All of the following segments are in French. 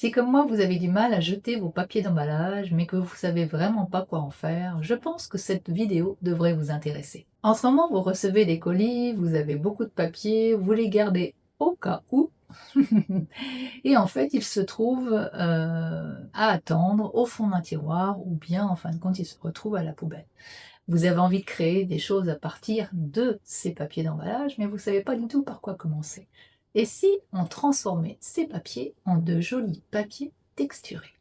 Si comme moi vous avez du mal à jeter vos papiers d'emballage, mais que vous savez vraiment pas quoi en faire, je pense que cette vidéo devrait vous intéresser. En ce moment, vous recevez des colis, vous avez beaucoup de papiers, vous les gardez au cas où, et en fait, ils se trouvent à attendre au fond d'un tiroir, ou bien en fin de compte, ils se retrouvent à la poubelle. Vous avez envie de créer des choses à partir de ces papiers d'emballage, mais vous ne savez pas du tout par quoi commencer. Et si on transformait ces papiers en de jolis papiers texturés?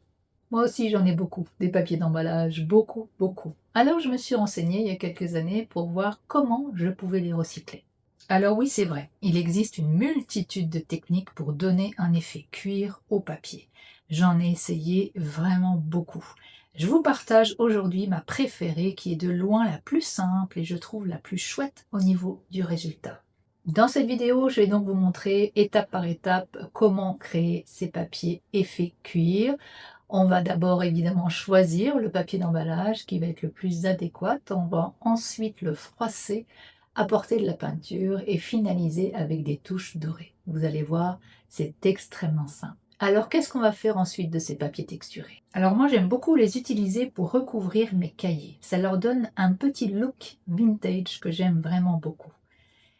Moi aussi, j'en ai beaucoup, des papiers d'emballage, beaucoup, beaucoup. Alors je me suis renseignée il y a quelques années pour voir comment je pouvais les recycler. Alors oui, c'est vrai, il existe une multitude de techniques pour donner un effet cuir au papier. J'en ai essayé vraiment beaucoup. Je vous partage aujourd'hui ma préférée qui est de loin la plus simple et je trouve la plus chouette au niveau du résultat. Dans cette vidéo, je vais donc vous montrer étape par étape comment créer ces papiers effet cuir. On va d'abord évidemment choisir le papier d'emballage qui va être le plus adéquat. On va ensuite le froisser, apporter de la peinture et finaliser avec des touches dorées. Vous allez voir, c'est extrêmement simple. Alors qu'est-ce qu'on va faire ensuite de ces papiers texturés? Alors moi j'aime beaucoup les utiliser pour recouvrir mes cahiers. Ça leur donne un petit look vintage que j'aime vraiment beaucoup.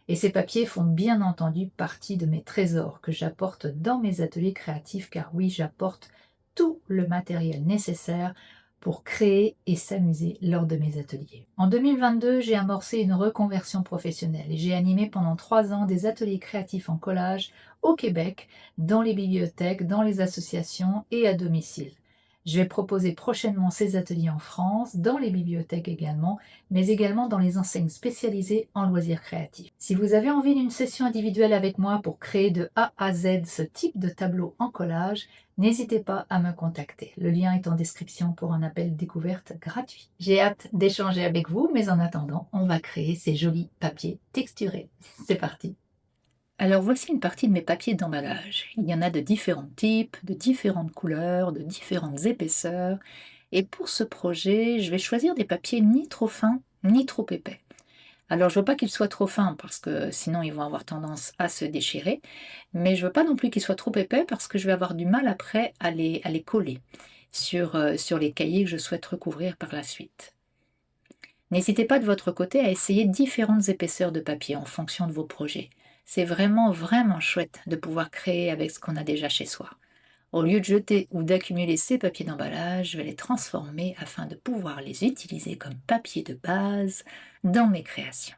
Et ces papiers font bien entendu partie de mes trésors que j'apporte dans mes ateliers créatifs, car oui, j'apporte tout le matériel nécessaire pour créer et s'amuser lors de mes ateliers. En 2022, j'ai amorcé une reconversion professionnelle et j'ai animé pendant 3 ans des ateliers créatifs en collage au Québec, dans les bibliothèques, dans les associations et à domicile. Je vais proposer prochainement ces ateliers en France, dans les bibliothèques également, mais également dans les enseignes spécialisées en loisirs créatifs. Si vous avez envie d'une session individuelle avec moi pour créer de A à Z ce type de tableau en collage, n'hésitez pas à me contacter. Le lien est en description pour un appel découverte gratuit. J'ai hâte d'échanger avec vous, mais en attendant, on va créer ces jolis papiers texturés. C'est parti! Alors voici une partie de mes papiers d'emballage. Il y en a de différents types, de différentes couleurs, de différentes épaisseurs. Et pour ce projet, je vais choisir des papiers ni trop fins ni trop épais. Alors je veux pas qu'ils soient trop fins parce que sinon ils vont avoir tendance à se déchirer, mais je veux pas non plus qu'ils soient trop épais parce que je vais avoir du mal après à les coller sur les cahiers que je souhaite recouvrir par la suite. N'hésitez pas de votre côté à essayer différentes épaisseurs de papier en fonction de vos projets. C'est vraiment, vraiment chouette de pouvoir créer avec ce qu'on a déjà chez soi. Au lieu de jeter ou d'accumuler ces papiers d'emballage, je vais les transformer afin de pouvoir les utiliser comme papier de base dans mes créations.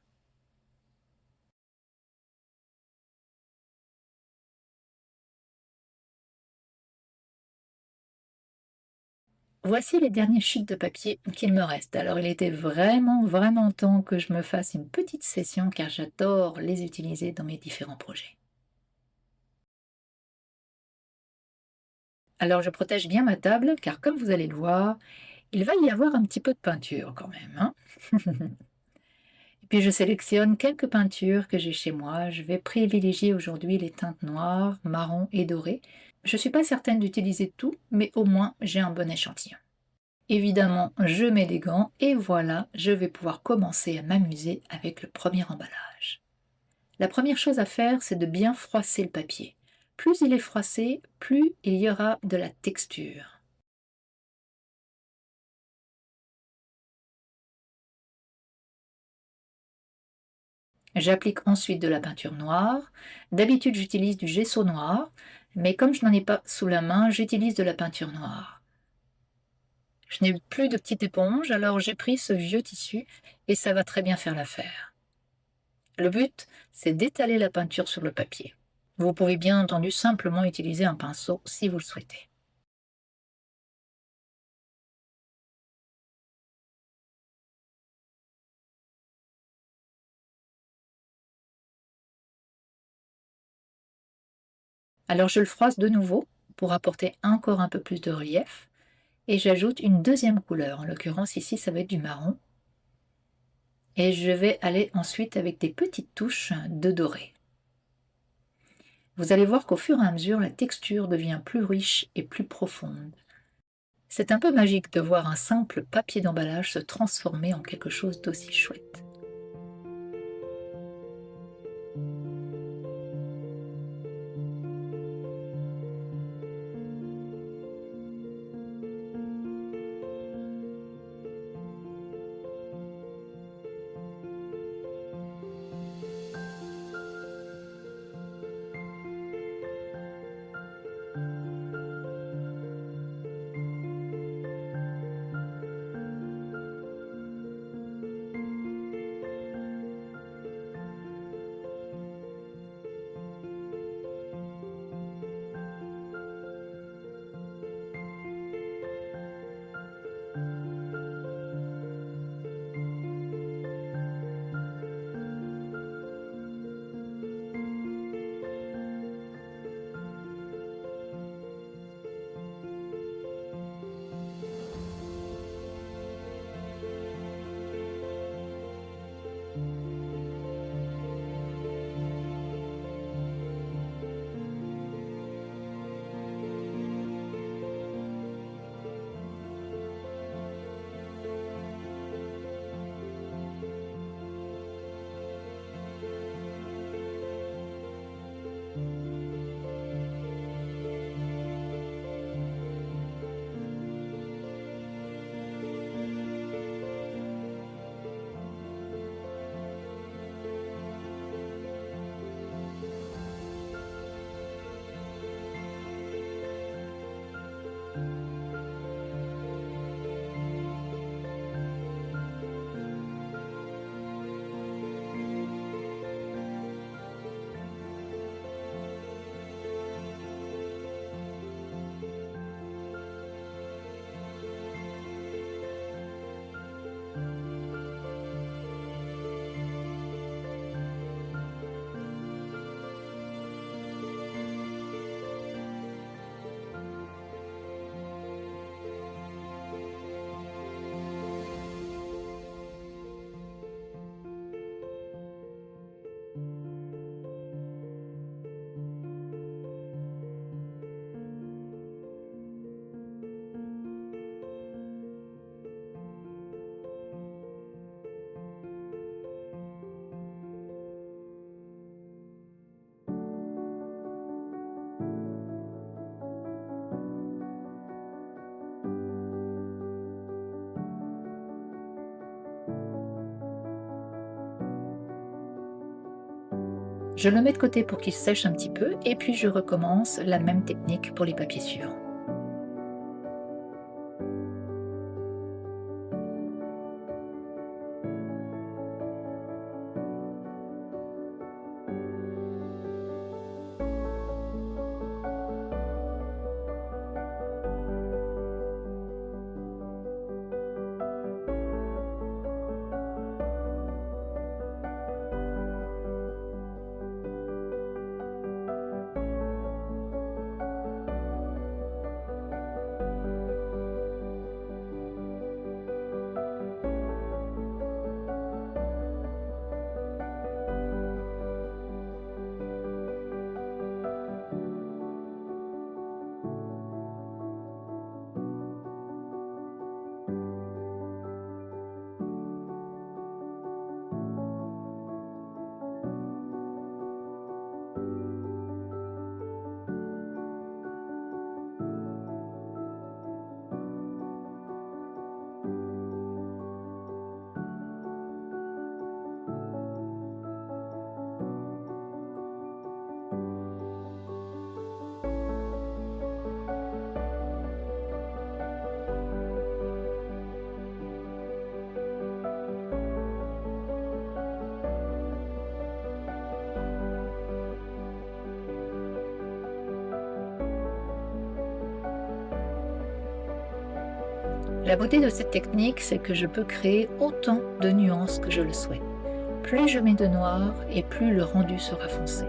Voici les dernières chutes de papier qu'il me reste. Alors il était vraiment, vraiment temps que je me fasse une petite session car j'adore les utiliser dans mes différents projets. Alors je protège bien ma table car comme vous allez le voir, il va y avoir un petit peu de peinture quand même, hein. Et puis je sélectionne quelques peintures que j'ai chez moi. Je vais privilégier aujourd'hui les teintes noires, marron et dorées. Je ne suis pas certaine d'utiliser tout, mais au moins j'ai un bon échantillon. Évidemment, je mets des gants et voilà, je vais pouvoir commencer à m'amuser avec le premier emballage. La première chose à faire, c'est de bien froisser le papier. Plus il est froissé, plus il y aura de la texture. J'applique ensuite de la peinture noire. D'habitude, j'utilise du gesso noir, mais comme je n'en ai pas sous la main, j'utilise de la peinture noire. Je n'ai plus de petite éponge, alors j'ai pris ce vieux tissu et ça va très bien faire l'affaire. Le but, c'est d'étaler la peinture sur le papier. Vous pouvez bien entendu simplement utiliser un pinceau si vous le souhaitez. Alors je le froisse de nouveau pour apporter encore un peu plus de relief et j'ajoute une deuxième couleur. En l'occurrence ici ça va être du marron et je vais aller ensuite avec des petites touches de doré. Vous allez voir qu'au fur et à mesure la texture devient plus riche et plus profonde. C'est un peu magique de voir un simple papier d'emballage se transformer en quelque chose d'aussi chouette. Je le mets de côté pour qu'il sèche un petit peu et puis je recommence la même technique pour les papiers suivants. La beauté de cette technique, c'est que je peux créer autant de nuances que je le souhaite. Plus je mets de noir et plus le rendu sera foncé.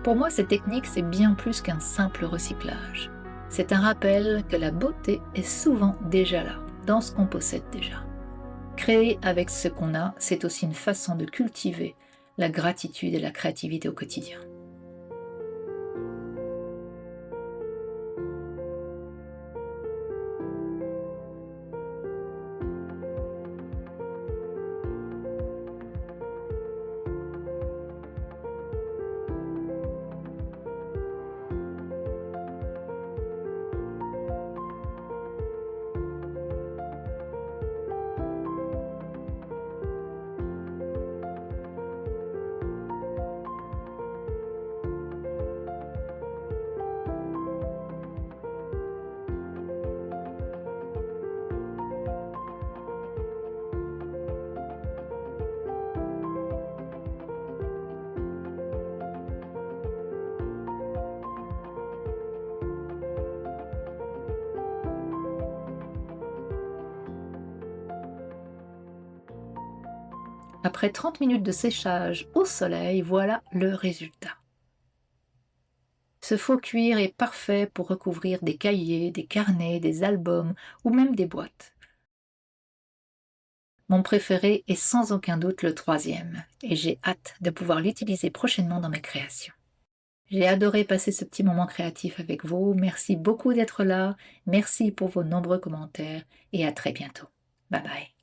Pour moi, cette technique, c'est bien plus qu'un simple recyclage. C'est un rappel que la beauté est souvent déjà là, dans ce qu'on possède déjà. Créer avec ce qu'on a, c'est aussi une façon de cultiver la gratitude et la créativité au quotidien. Après 30 minutes de séchage au soleil, voilà le résultat. Ce faux cuir est parfait pour recouvrir des cahiers, des carnets, des albums ou même des boîtes. Mon préféré est sans aucun doute le troisième, et j'ai hâte de pouvoir l'utiliser prochainement dans mes créations. J'ai adoré passer ce petit moment créatif avec vous. Merci beaucoup d'être là. Merci pour vos nombreux commentaires et à très bientôt. Bye bye.